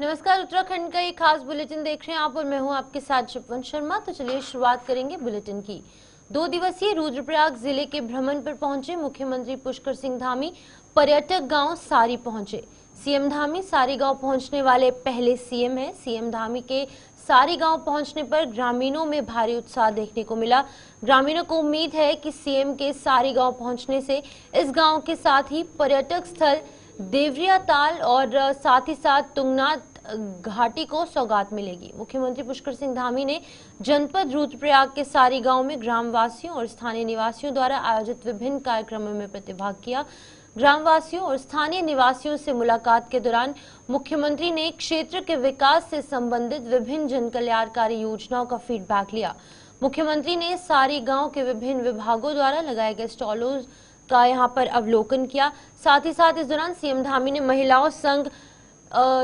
नमस्कार, उत्तराखंड का एक खास बुलेटिन देख रहे हैं आप और मैं हूं आपके साथ शिपवन शर्मा। तो चलिए शुरुआत करेंगे बुलेटिन की। 2 दिवसीय रुद्रप्रयाग जिले के भ्रमण पर पहुंचे मुख्यमंत्री पुष्कर सिंह धामी पर्यटक गांव सारी पहुंचे। सीएम धामी सारी गांव पहुंचने वाले पहले सीएम हैं। सीएम धामी के सारी गांव पहुंचने पर ग्रामीणों में भारी उत्साह देखने को मिला। ग्रामीणों को उम्मीद है कि सीएम के सारी गांव पहुंचने से इस गांव के साथ ही पर्यटक स्थल देवरिया ताल और साथ ही साथ तुंगनाथ घाटी को सौगात मिलेगी। मुख्यमंत्री पुष्कर सिंह धामी ने जनपद रुद्रप्रयाग के सारी गांव में ग्रामवासियों और स्थानीय निवासियों द्वारा आयोजित विभिन्न कार्यक्रमों में प्रतिभाग किया। ग्रामवासियों और स्थानीय निवासियों से मुलाकात के दौरान मुख्यमंत्री ने क्षेत्र के विकास से संबंधित विभिन्न जनकल्याणकारी योजनाओं का फीडबैक लिया। मुख्यमंत्री ने सारी गांव के विभिन्न विभागों द्वारा लगाए गए स्टॉलों का यहां पर अवलोकन किया। साथ ही साथ इस दौरान सीएम धामी ने महिलाओं संग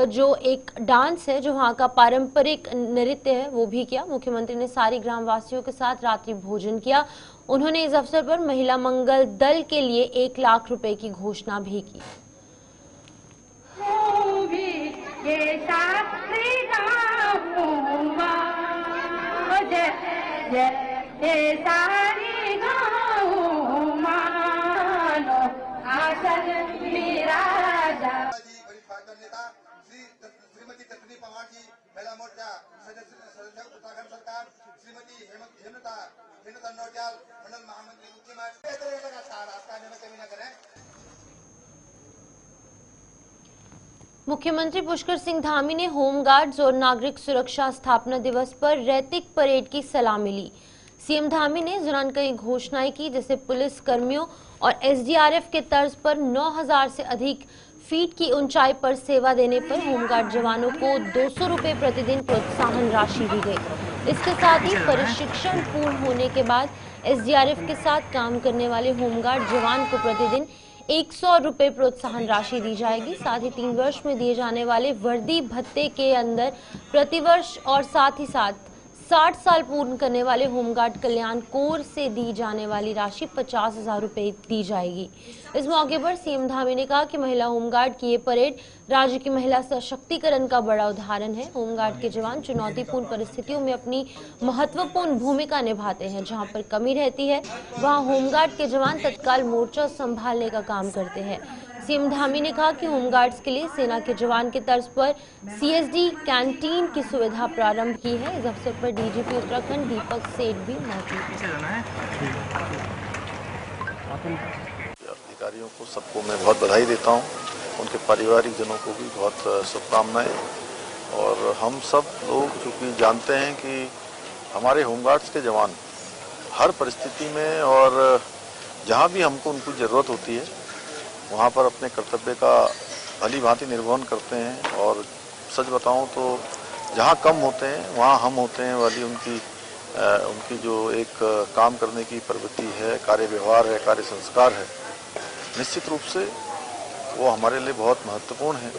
जो एक डांस है, जो वहाँ का पारंपरिक नृत्य है, वो भी किया। मुख्यमंत्री ने सारी ग्रामवासियों के साथ रात्रि भोजन किया। उन्होंने इस अवसर पर महिला मंगल दल के लिए 1 लाख रुपए की घोषणा भी की। श्रीमती तस्नी पवार जी, महिला मोर्चा सदस्य उत्तराखंड सरकार, श्रीमती हेमलता नौटियाल, मंडल महामंत्री मुख्यमंत्री पुष्कर सिंह धामी ने होमगार्ड्स और नागरिक सुरक्षा स्थापना दिवस पर रैतिक परेड की सलामी ली। सीएम धामी ने इस दौरान कई घोषणाएं की, जैसे पुलिस कर्मियों और एसडीआरएफ के तर्ज पर 9000 से अधिक फीट की ऊंचाई पर सेवा देने पर होमगार्ड जवानों को 200 रुपए प्रतिदिन प्रोत्साहन राशि दी गई। इसके साथ ही प्रशिक्षण पूर्ण होने के बाद एसडीआरएफ के साथ काम करने वाले होमगार्ड जवान को प्रतिदिन 100 रुपए प्रोत्साहन राशि दी जाएगी। साथ ही 3 वर्ष में दिए जाने वाले वर्दी भत्ते के अंदर प्रतिवर्ष और साथ ही साथ 60 साल पूर्ण करने वाले होमगार्ड कल्याण कोर से दी जाने वाली राशि 50,000 रुपए दी जाएगी। इस मौके पर सीएम धामी ने कहा कि महिला होमगार्ड की ये परेड राज्य की महिला सशक्तिकरण का बड़ा उदाहरण है। होमगार्ड के जवान चुनौतीपूर्ण परिस्थितियों में अपनी महत्वपूर्ण भूमिका निभाते हैं। जहां पर कमी रहती है वहां होमगार्ड के जवान तत्काल मोर्चा संभालने का काम करते हैं। सीएम धामी ने कहा कि होमगार्ड्स के लिए सेना के जवान के तर्ज पर सीएसडी कैंटीन की सुविधा प्रारंभ की है। इस अवसर पर डीजीपी उत्तराखंड दीपक सेठ भी मौजूद हैं। अधिकारियों को सबको मैं बहुत बधाई देता हूं, उनके पारिवारिक जनों को भी बहुत शुभकामनाएं। और हम सब लोग चूँकि जानते हैं कि हमारे होमगार्ड्स के जवान हर परिस्थिति में और जहां भी हमको उनकी ज़रूरत होती है वहाँ पर अपने कर्तव्य का भली भांति निर्वहन करते हैं। और सच बताऊं तो जहाँ कम होते हैं वहाँ हम होते हैं वाली उनकी जो एक काम करने की प्रवृत्ति है, कार्य व्यवहार है, कार्य संस्कार है, निश्चित रूप से वो हमारे लिए बहुत महत्वपूर्ण है।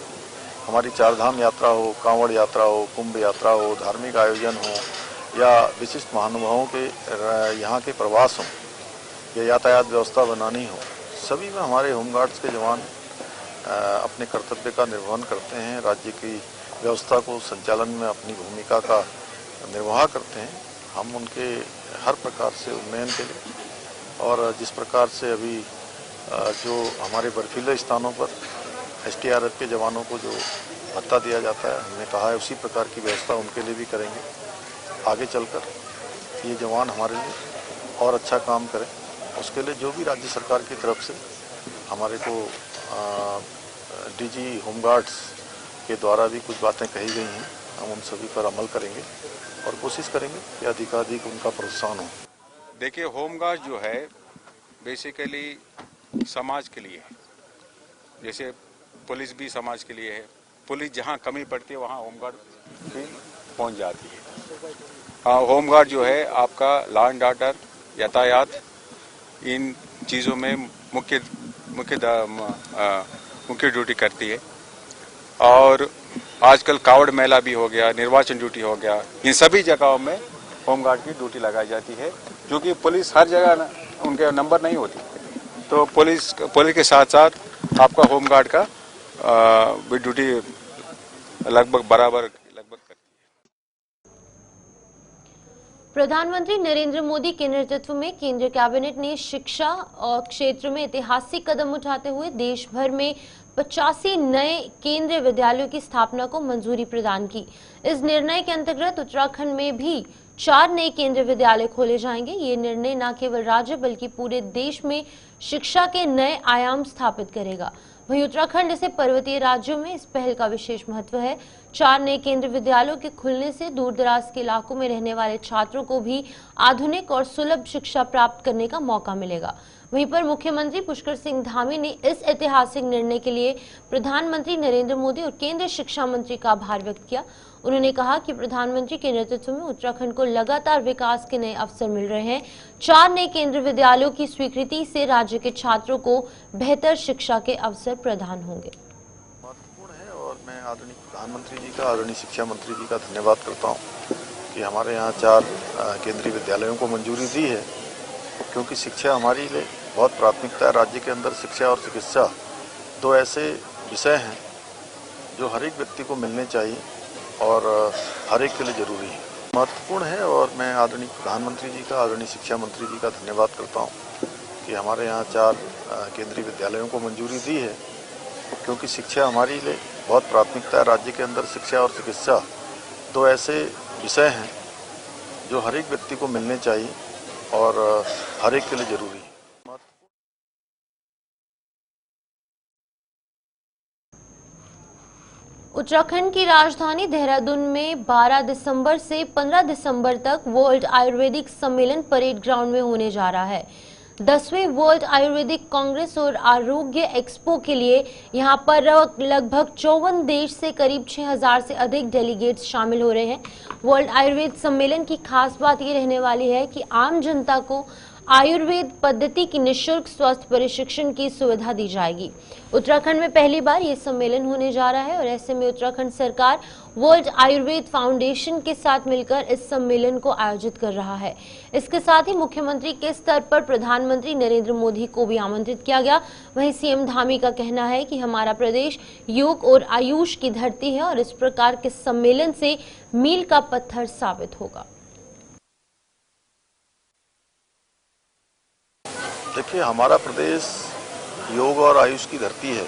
हमारी 4 धाम यात्रा हो, कांवड़ यात्रा हो, कुंभ यात्रा हो, धार्मिक आयोजन हो या विशिष्ट महानुभावों के यहाँ के प्रवास हों या यातायात व्यवस्था बनानी हो, सभी में हमारे होमगार्ड्स के जवान अपने कर्तव्य का निर्वहन करते हैं, राज्य की व्यवस्था को संचालन में अपनी भूमिका का निर्वाह करते हैं। हम उनके हर प्रकार से उन्नयन के लिए और जिस प्रकार से अभी जो हमारे बर्फीले स्थानों पर एसडीआरएफ के जवानों को जो भत्ता दिया जाता है, हमने कहा है उसी प्रकार की व्यवस्था उनके लिए भी करेंगे। आगे चलकर ये जवान हमारे लिए और अच्छा काम करें, उसके लिए जो भी राज्य सरकार की तरफ से हमारे को डीजी होमगार्ड्स के द्वारा भी कुछ बातें कही गई हैं, हम उन सभी पर अमल करेंगे और कोशिश करेंगे कि अधिकाधिक उनका प्रोत्साहन हो। देखिए, होमगार्ड जो है बेसिकली समाज के लिए है, जैसे पुलिस भी समाज के लिए है। पुलिस जहां कमी पड़ती है वहां होमगार्ड भी पहुंच जाती है। होमगार्ड जो है आपका लॉ एंड ऑर्डर, यातायात, इन चीज़ों में मुख्य ड्यूटी करती है। और आजकल कावड़ मेला भी हो गया, निर्वाचन ड्यूटी हो गया, इन सभी जगहों में होमगार्ड की ड्यूटी लगाई जाती है, क्योंकि पुलिस हर जगह उनके नंबर नहीं होती। तो पुलिस के साथ साथ आपका होमगार्ड का भी ड्यूटी लगभग बराबर लगभग करती है। प्रधानमंत्री नरेंद्र मोदी के नेतृत्व में केंद्रीय कैबिनेट ने शिक्षा और क्षेत्र में ऐतिहासिक कदम उठाते हुए देश भर में 85 नए केंद्रीय विद्यालयों की स्थापना को मंजूरी प्रदान की। इस निर्णय के अंतर्गत उत्तराखंड में भी 4 नए केंद्रीय विद्यालय खोले जाएंगे। ये निर्णय न केवल राज्य बल्कि पूरे देश में शिक्षा के नए आयाम स्थापित करेगा। वहीं उत्तराखंड जैसे पर्वतीय राज्यों में इस पहल का विशेष महत्व है। 4 नए केंद्रीय विद्यालयों के खुलने से दूर दराज के इलाकों में रहने वाले छात्रों को भी आधुनिक और सुलभ शिक्षा प्राप्त करने का मौका मिलेगा। वहीं पर मुख्यमंत्री पुष्कर सिंह धामी ने इस ऐतिहासिक निर्णय के लिए प्रधानमंत्री नरेंद्र मोदी और केंद्रीय शिक्षा मंत्री का आभार व्यक्त किया। उन्होंने कहा कि प्रधानमंत्री के नेतृत्व में उत्तराखंड को लगातार विकास के नए अवसर मिल रहे हैं। 4 नए केंद्रीय विद्यालयों की स्वीकृति से राज्य के छात्रों को बेहतर शिक्षा के अवसर प्रदान होंगे। महत्वपूर्ण है और मैं आदरणीय प्रधानमंत्री जी का, आदरणीय शिक्षा मंत्री जी का धन्यवाद करता हूँ कि हमारे यहाँ 4 केंद्रीय विद्यालयों को मंजूरी दी है, क्योंकि शिक्षा हमारे लिए बहुत प्राथमिकता है। राज्य के अंदर शिक्षा और चिकित्सा 2 ऐसे विषय हैं जो हर एक व्यक्ति को मिलने चाहिए और हर एक के लिए जरूरी है, महत्वपूर्ण है और मैं आदरणीय प्रधानमंत्री जी का, आदरणीय शिक्षा मंत्री जी का धन्यवाद करता हूँ कि हमारे यहाँ 4 केंद्रीय विद्यालयों को मंजूरी दी है, क्योंकि शिक्षा हमारे लिए बहुत प्राथमिकता है। राज्य के अंदर शिक्षा और चिकित्सा 2 ऐसे विषय हैं जो हर एक व्यक्ति को मिलने चाहिए और हर एक के लिए जरूरी है। उत्तराखंड की राजधानी देहरादून में 12 दिसंबर से 15 दिसंबर तक वर्ल्ड आयुर्वेदिक सम्मेलन परेड ग्राउंड में होने जा रहा है। 10वें वर्ल्ड आयुर्वेदिक कांग्रेस और आरोग्य एक्सपो के लिए यहां पर लगभग 54 देश से करीब 6000 से अधिक डेलीगेट्स शामिल हो रहे हैं। वर्ल्ड आयुर्वेद सम्मेलन की खास बात ये रहने वाली है कि आम जनता को आयुर्वेद पद्धति की निःशुल्क स्वास्थ्य प्रशिक्षण की सुविधा दी जाएगी। उत्तराखंड में पहली बार ये सम्मेलन होने जा रहा है और ऐसे में उत्तराखंड सरकार वर्ल्ड आयुर्वेद फाउंडेशन के साथ मिलकर इस सम्मेलन को आयोजित कर रहा है। इसके साथ ही मुख्यमंत्री के स्तर पर प्रधानमंत्री नरेंद्र मोदी को भी आमंत्रित किया गया। वहीं सीएम धामी का कहना है कि हमारा प्रदेश योग और आयुष की धरती है और इस प्रकार के सम्मेलन से मील का पत्थर साबित होगा। देखिए, हमारा प्रदेश योग और आयुष की धरती है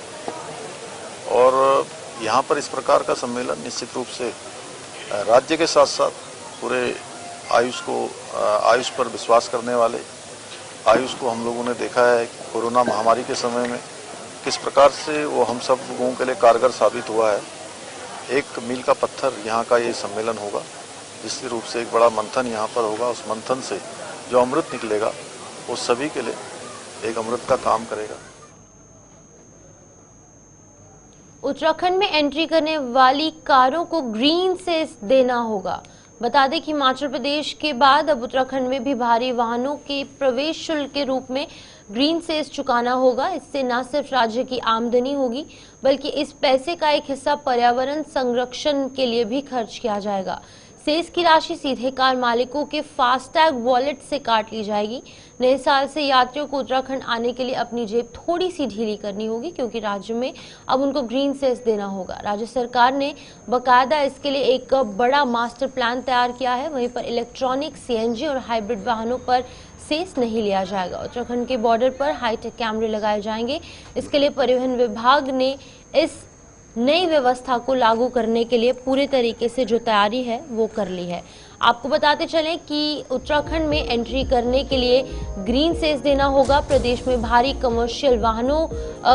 और यहाँ पर इस प्रकार का सम्मेलन निश्चित रूप से राज्य के साथ साथ पूरे आयुष पर विश्वास करने वाले, आयुष को हम लोगों ने देखा है कि कोरोना महामारी के समय में किस प्रकार से वो हम सब लोगों के लिए कारगर साबित हुआ है। एक मील का पत्थर यहाँ का ये सम्मेलन होगा, जिसके रूप से एक बड़ा मंथन यहाँ पर होगा। उस मंथन से जो अमृत निकलेगा वो सभी के लिए एक अमृत का काम करेगा। उत्तराखंड में एंट्री करने वाली कारों को ग्रीन सेस देना होगा। बता दें कि हिमाचल प्रदेश के बाद अब उत्तराखंड में भी भारी वाहनों के प्रवेश शुल्क के रूप में ग्रीन सेस चुकाना होगा। इससे न सिर्फ राज्य की आमदनी होगी बल्कि इस पैसे का एक हिस्सा पर्यावरण संरक्षण के लिए भी खर्च किया जाएगा। सेस की राशि सीधे कार मालिकों के फास्टैग वॉलेट से काट ली जाएगी। नए साल से यात्रियों को उत्तराखंड आने के लिए अपनी जेब थोड़ी सी ढीली करनी होगी, क्योंकि राज्य में अब उनको ग्रीन सेस देना होगा। राज्य सरकार ने बाकायदा इसके लिए एक बड़ा मास्टर प्लान तैयार किया है। वहीं पर इलेक्ट्रॉनिक, सीएनजी और हाइब्रिड वाहनों पर सेस नहीं लिया जाएगा। उत्तराखंड के बॉर्डर पर हाईटेक कैमरे लगाए जाएंगे। इसके लिए परिवहन विभाग ने इस नई व्यवस्था को लागू करने के लिए पूरे तरीके से जो तैयारी है वो कर ली है। आपको बताते चलें कि उत्तराखंड में एंट्री करने के लिए ग्रीन सेस देना होगा। प्रदेश में भारी कमर्शियल वाहनों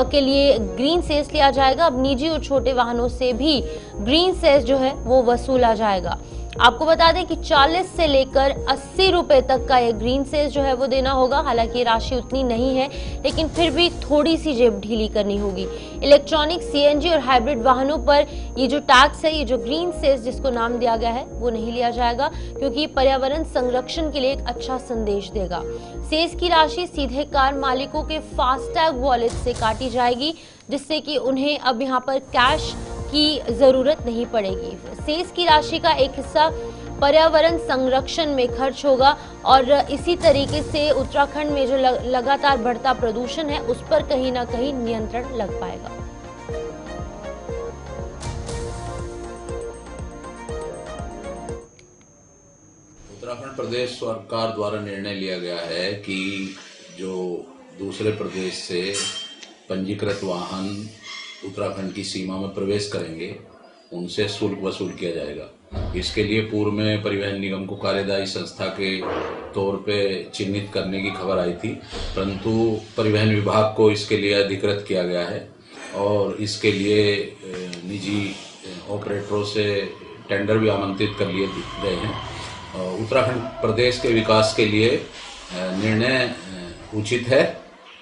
के लिए ग्रीन सेस लिया जाएगा। अब निजी और छोटे वाहनों से भी ग्रीन सेस जो है वो वसूला जाएगा। आपको बता दें कि 40 से लेकर 80 रुपए तक का ये ग्रीन सेस जो है वो देना होगा। हालांकि राशि उतनी नहीं है, लेकिन फिर भी थोड़ी सी जेब ढीली करनी होगी। इलेक्ट्रॉनिक, सीएनजी और हाइब्रिड वाहनों पर ये जो टैक्स है, ये जो ग्रीन सेस जिसको नाम दिया गया है, वो नहीं लिया जाएगा, क्योंकि पर्यावरण संरक्षण के लिए एक अच्छा संदेश देगा। सेस की राशि सीधे कार मालिकों के फास्टैग वॉलेट से काटी जाएगी, जिससे कि उन्हें अब यहाँ पर कैश की जरूरत नहीं पड़ेगी। सेस की राशि का एक हिस्सा पर्यावरण संरक्षण में खर्च होगा और इसी तरीके से उत्तराखंड में जो लगातार बढ़ता प्रदूषण है उस पर कहीं ना कहीं नियंत्रण लग पाएगा। उत्तराखंड प्रदेश सरकार द्वारा निर्णय लिया गया है कि जो दूसरे प्रदेश से पंजीकृत वाहन उत्तराखंड की सीमा में प्रवेश करेंगे उनसे शुल्क वसूल किया जाएगा। इसके लिए पूर्व में परिवहन निगम को कार्यदायी संस्था के तौर पे चिन्हित करने की खबर आई थी, परंतु परिवहन विभाग को इसके लिए अधिकृत किया गया है और इसके लिए निजी ऑपरेटरों से टेंडर भी आमंत्रित कर लिए गए हैं। उत्तराखंड प्रदेश के विकास के लिए निर्णय उचित है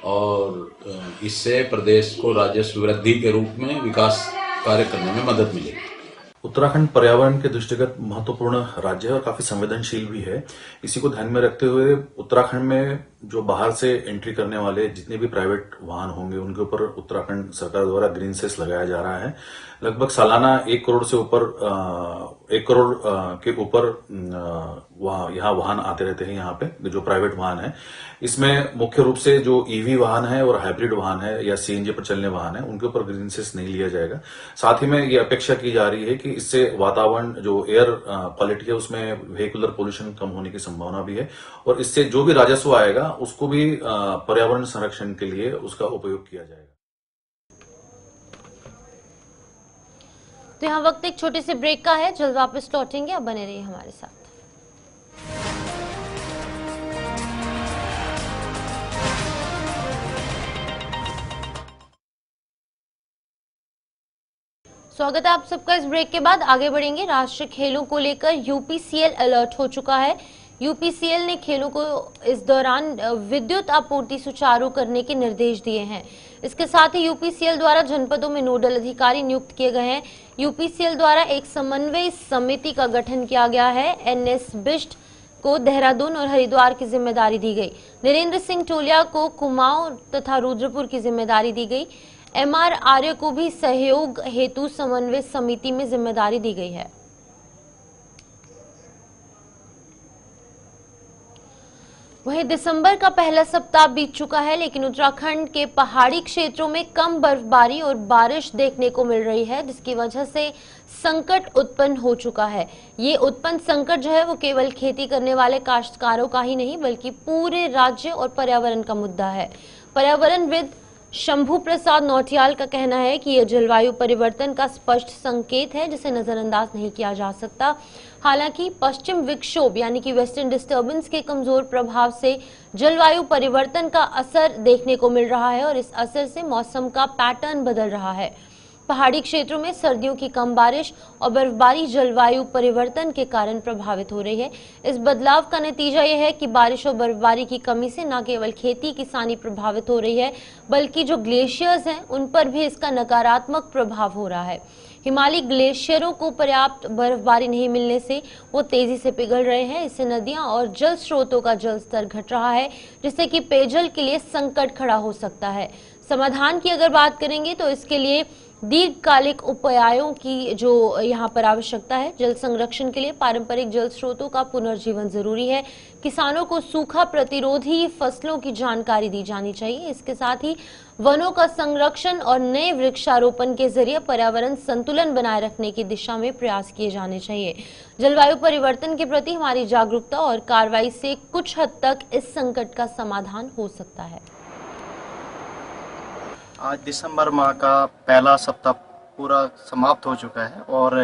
और इससे प्रदेश को राजस्व वृद्धि के रूप में विकास कार्य करने में मदद मिलेगी। उत्तराखंड पर्यावरण के दृष्टिगत महत्वपूर्ण राज्य है और काफी संवेदनशील भी है। इसी को ध्यान में रखते हुए उत्तराखंड में जो बाहर से एंट्री करने वाले जितने भी प्राइवेट वाहन होंगे उनके ऊपर उत्तराखंड सरकार द्वारा ग्रीन सेस लगाया जा रहा है। लगभग सालाना 1 करोड़ से ऊपर 1 करोड़ के ऊपर यहाँ वाहन आते रहते हैं। यहाँ पे जो प्राइवेट वाहन है इसमें मुख्य रूप से जो ईवी वाहन है और हाइब्रिड वाहन है या सीएनजी पर चलने वाहन है उनके ऊपर ग्रीन सेस नहीं लिया जाएगा। साथ ही में ये अपेक्षा की जा रही है कि इससे वातावरण जो एयर क्वालिटी है उसमें व्हीकुलर पोल्यूशन कम होने की संभावना भी है और इससे जो भी राजस्व आएगा उसको भी पर्यावरण संरक्षण के लिए उसका उपयोग किया जाएगा। तो यहाँ वक्त एक छोटे से ब्रेक का है, जल्द वापस लौटेंगे, अब बने रहिए हमारे साथ। स्वागत है आप सबका इस ब्रेक के बाद। आगे बढ़ेंगे। राष्ट्रीय खेलों को लेकर यूपीसीएल अलर्ट हो चुका है। यूपीसीएल ने खेलों को इस दौरान विद्युत आपूर्ति सुचारू करने के निर्देश दिए हैं। इसके साथ ही यूपीसीएल द्वारा जनपदों में नोडल अधिकारी नियुक्त किए गए हैं। यूपीसीएल द्वारा एक समन्वय समिति का गठन किया गया है। एनएस बिष्ट को देहरादून और हरिद्वार की जिम्मेदारी दी गई। नरेंद्र सिंह टोलिया को कुमाऊं तथा रुद्रपुर की जिम्मेदारी दी गई। एमआर आर्य को भी सहयोग हेतु समन्वय समिति में जिम्मेदारी दी गई है। वहीं दिसंबर का पहला सप्ताह बीत चुका है, लेकिन उत्तराखंड के पहाड़ी क्षेत्रों में कम बर्फबारी और बारिश देखने को मिल रही है, जिसकी वजह से संकट उत्पन्न हो चुका है। ये उत्पन्न संकट जो है वो केवल खेती करने वाले काश्तकारों का ही नहीं बल्कि पूरे राज्य और पर्यावरण का मुद्दा है। पर्यावरणविद शंभू प्रसाद नौटियाल का कहना है कि यह जलवायु परिवर्तन का स्पष्ट संकेत है जिसे नजरअंदाज नहीं किया जा सकता। हालांकि पश्चिम विक्षोभ यानी कि वेस्टर्न डिस्टर्बेंस के कमजोर प्रभाव से जलवायु परिवर्तन का असर देखने को मिल रहा है और इस असर से मौसम का पैटर्न बदल रहा है। पहाड़ी क्षेत्रों में सर्दियों की कम बारिश और बर्फबारी जलवायु परिवर्तन के कारण प्रभावित हो रही है। इस बदलाव का नतीजा यह है कि बारिश और बर्फबारी की कमी से न केवल खेती किसानी प्रभावित हो रही है बल्कि जो ग्लेशियर्स हैं उन पर भी इसका नकारात्मक प्रभाव हो रहा है। हिमालयी ग्लेशियरों को पर्याप्त बर्फबारी नहीं मिलने से वो तेजी से पिघल रहे हैं। इससे नदियां और जल स्रोतों का जल स्तर घट रहा है जिससे कि पेयजल के लिए संकट खड़ा हो सकता है। समाधान की अगर बात करेंगे तो इसके लिए दीर्घकालिक उपायों की जो यहाँ पर आवश्यकता है। जल संरक्षण के लिए पारंपरिक जल स्रोतों का पुनर्जीवन जरूरी है। किसानों को सूखा प्रतिरोधी फसलों की जानकारी दी जानी चाहिए। इसके साथ ही वनों का संरक्षण और नए वृक्षारोपण के जरिए पर्यावरण संतुलन बनाए रखने की दिशा में प्रयास किए जाने चाहिए। जलवायु परिवर्तन के प्रति हमारी जागरूकता और कार्रवाई से कुछ हद तक इस संकट का समाधान हो सकता है। आज दिसंबर माह का पहला सप्ताह पूरा समाप्त हो चुका है और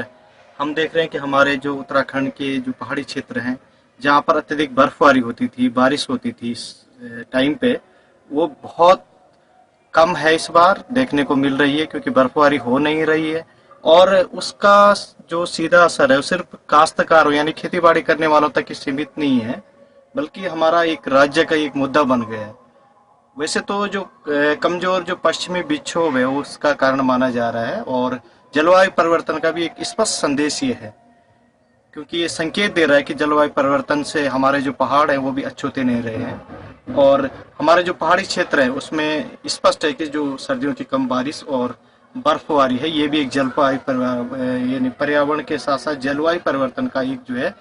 हम देख रहे हैं कि हमारे जो उत्तराखंड के जो पहाड़ी क्षेत्र हैं जहाँ पर अत्यधिक बर्फबारी होती थी, बारिश होती थी इस टाइम पे, वो बहुत कम है इस बार देखने को मिल रही है क्योंकि बर्फबारी हो नहीं रही है और उसका जो सीधा असर है वो सिर्फ काश्तकारों यानी खेती बाड़ी करने वालों तक ही सीमित नहीं है बल्कि हमारा एक राज्य का एक मुद्दा बन गया है। वैसे तो जो कमजोर जो पश्चिमी विक्षोभ है उसका कारण माना जा रहा है और जलवायु परिवर्तन का भी एक स्पष्ट संदेश ये है क्योंकि ये संकेत दे रहा है कि जलवायु परिवर्तन से हमारे जो पहाड़ हैं वो भी अच्छे होते नहीं रहे हैं और हमारे जो पहाड़ी क्षेत्र है उसमें स्पष्ट है कि जो सर्दियों की कम बारिश और बर्फबारी है ये भी एक जलवायु यानी पर्यावरण के साथ साथ जलवायु परिवर्तन का एक जो है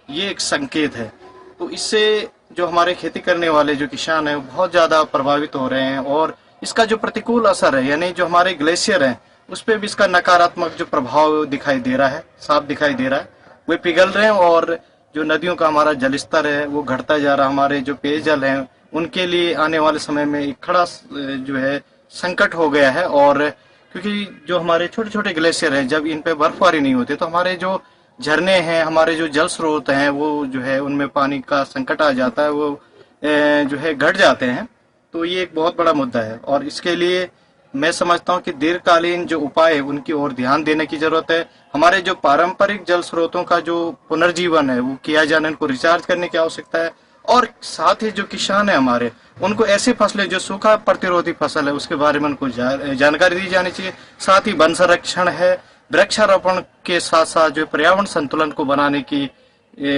ये एक संकेत है। तो इससे जो हमारे खेती करने वाले जो किसान हैं बहुत ज़्यादा प्रभावित हो रहे हैं और इसका जो प्रतिकूल असर है यानी जो हमारे ग्लेशियर हैं उस पर भी इसका नकारात्मक जो प्रभाव दिखाई दे रहा है, साफ दिखाई दे रहा है। वे पिघल रहे हैं और जो नदियों का हमारा जलस्तर है वो घटता जा रहा, हमारे जो पेयजल हैं उनके लिए आने वाले समय में एक खड़ा जो है संकट हो गया है। और क्योंकि जो हमारे छोटे छोटे ग्लेशियर हैं, जब इन पे बर्फबारी नहीं होती तो हमारे जो झरने हैं, हमारे जो जल स्रोत हैं, वो जो है उनमें पानी का संकट आ जाता है, वो जो है घट जाते हैं। तो ये एक बहुत बड़ा मुद्दा है और इसके लिए मैं समझता हूँ कि दीर्घकालीन जो उपाय है उनकी ओर ध्यान देने की जरूरत है। हमारे जो पारंपरिक जल स्रोतों का जो पुनर्जीवन है वो किया जाना, उनको रिचार्ज करने की आवश्यकता है। और साथ ही जो किसान है हमारे, उनको ऐसी फसलें जो सूखा प्रतिरोधी फसल है उसके बारे में उनको जानकारी दी जानी चाहिए। साथ ही वन संरक्षण है, वृक्षारोपण के साथ साथ जो पर्यावरण संतुलन को बनाने की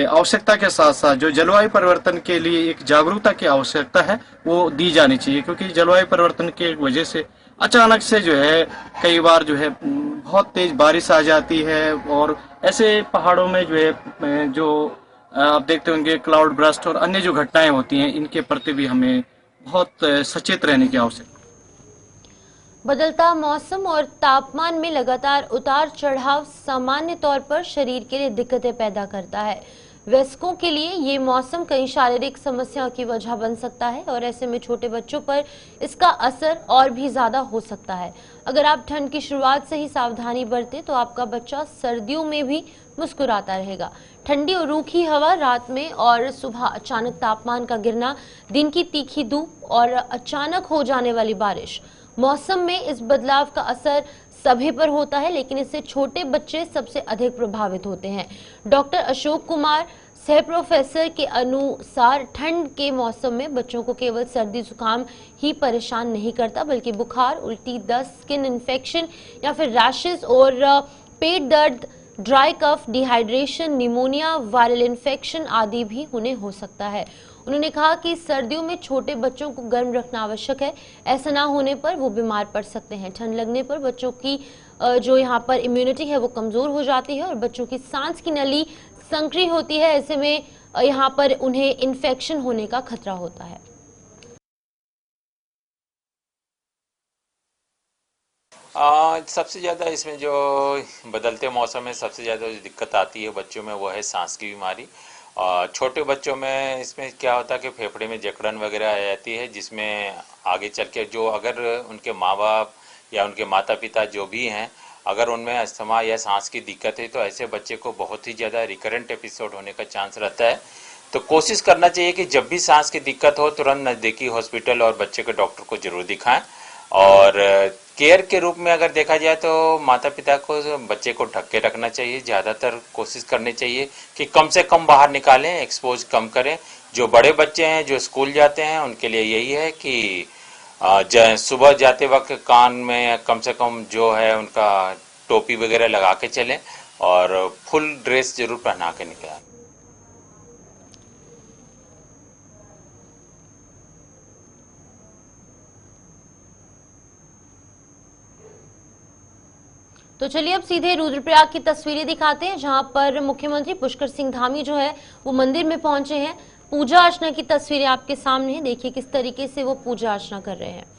आवश्यकता के साथ साथ जो जलवायु परिवर्तन के लिए एक जागरूकता की आवश्यकता है वो दी जानी चाहिए। क्योंकि जलवायु परिवर्तन की वजह से अचानक से जो है कई बार जो है बहुत तेज बारिश आ जाती है और ऐसे पहाड़ों में जो है जो आप देखते होंगे क्लाउड ब्रस्ट और अन्य जो घटनाएं होती हैं, इनके प्रति भी हमें बहुत सचेत रहने की आवश्यकता है। बदलता मौसम और तापमान में लगातार उतार चढ़ाव सामान्य तौर पर शरीर के लिए दिक्कतें पैदा करता है। वयस्कों के लिए ये मौसम कई शारीरिक समस्याओं की वजह बन सकता है और ऐसे में छोटे बच्चों पर इसका असर और भी ज्यादा हो सकता है। अगर आप ठंड की शुरुआत से ही सावधानी बरतें तो आपका बच्चा सर्दियों में भी मुस्कुराता रहेगा। ठंडी और रूखी हवा रात में और सुबह अचानक तापमान का गिरना, दिन की तीखी धूप और अचानक हो जाने वाली बारिश, मौसम में इस बदलाव का असर सभी पर होता है, लेकिन इससे छोटे बच्चे सबसे अधिक प्रभावित होते हैं। डॉक्टर अशोक कुमार, सह प्रोफेसर के अनुसार ठंड के मौसम में बच्चों को केवल सर्दी जुकाम ही परेशान नहीं करता, बल्कि बुखार, उल्टी, दस्त, स्किन इन्फेक्शन या फिर रैशेस और पेट दर्द, dry cough, dehydration, pneumonia, viral infection आदि भी उन्हें हो सकता है। उन्होंने कहा कि सर्दियों में छोटे बच्चों को गर्म रखना आवश्यक है, ऐसा ना होने पर वो बीमार पड़ सकते हैं। ठंड लगने पर बच्चों की जो यहाँ पर इम्यूनिटी है वो कमजोर हो जाती है और बच्चों की सांस की नली संकरी होती है। ऐसे में यहाँ पर उन्हें इन्फेक्शन होने का खतरा होता है। सबसे ज़्यादा इसमें जो बदलते मौसम में सबसे ज़्यादा जो दिक्कत आती है बच्चों में वो है सांस की बीमारी। और छोटे बच्चों में इसमें क्या होता है कि फेफड़े में जकड़न वगैरह आ जाती है, जिसमें आगे चल के जो अगर उनके माँ बाप या उनके माता पिता जो भी हैं, अगर उनमें अस्थमा या सांस की दिक्कत है तो ऐसे बच्चे को बहुत ही ज़्यादा रिकरेंट एपिसोड होने का चांस रहता है। तो कोशिश करना चाहिए कि जब भी सांस की दिक्कत हो तुरंत नज़दीकी हॉस्पिटल और बच्चे के डॉक्टर को ज़रूर दिखाएं। और केयर के रूप में अगर देखा जाए तो माता पिता को बच्चे को ढक के रखना चाहिए, ज़्यादातर कोशिश करनी चाहिए कि कम से कम बाहर निकालें, एक्सपोज कम करें। जो बड़े बच्चे हैं जो स्कूल जाते हैं उनके लिए यही है कि सुबह जाते वक्त कान में कम से कम जो है उनका टोपी वगैरह लगा के चलें और फुल ड्रेस जरूर पहना के निकलें। तो चलिए अब सीधे रुद्रप्रयाग की तस्वीरें दिखाते हैं, जहां पर मुख्यमंत्री पुष्कर सिंह धामी जो है वो मंदिर में पहुंचे हैं। पूजा अर्चना की तस्वीरें आपके सामने हैं, देखिए किस तरीके से वो पूजा अर्चना कर रहे हैं।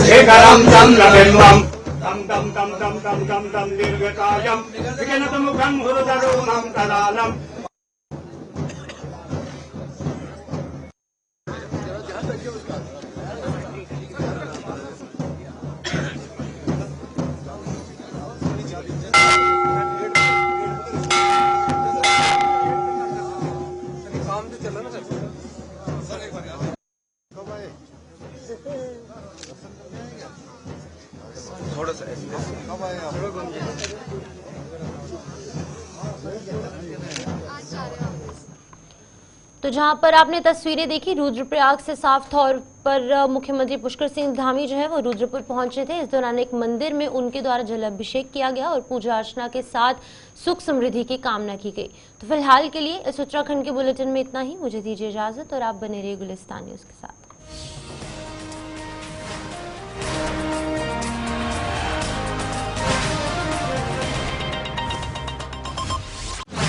शेखरं चन्द्रबिम्बं तं तं तं तं तं तं तं दीर्घकायं विघ्नतमुखं हृदरोमं तदालम् तो जहां पर आपने तस्वीरें देखी, रुद्रप्रयाग से साफ तौर पर मुख्यमंत्री पुष्कर सिंह धामी जो है वो रुद्रपुर पहुंचे थे। इस दौरान एक मंदिर में उनके द्वारा जलाभिषेक किया गया और पूजा अर्चना के साथ सुख समृद्धि की कामना की गई। तो फिलहाल के लिए इस उत्तराखंड के बुलेटिन में इतना ही। मुझे दीजिए इजाजत और आप बने रहिए गुलिस्तान न्यूज के साथ।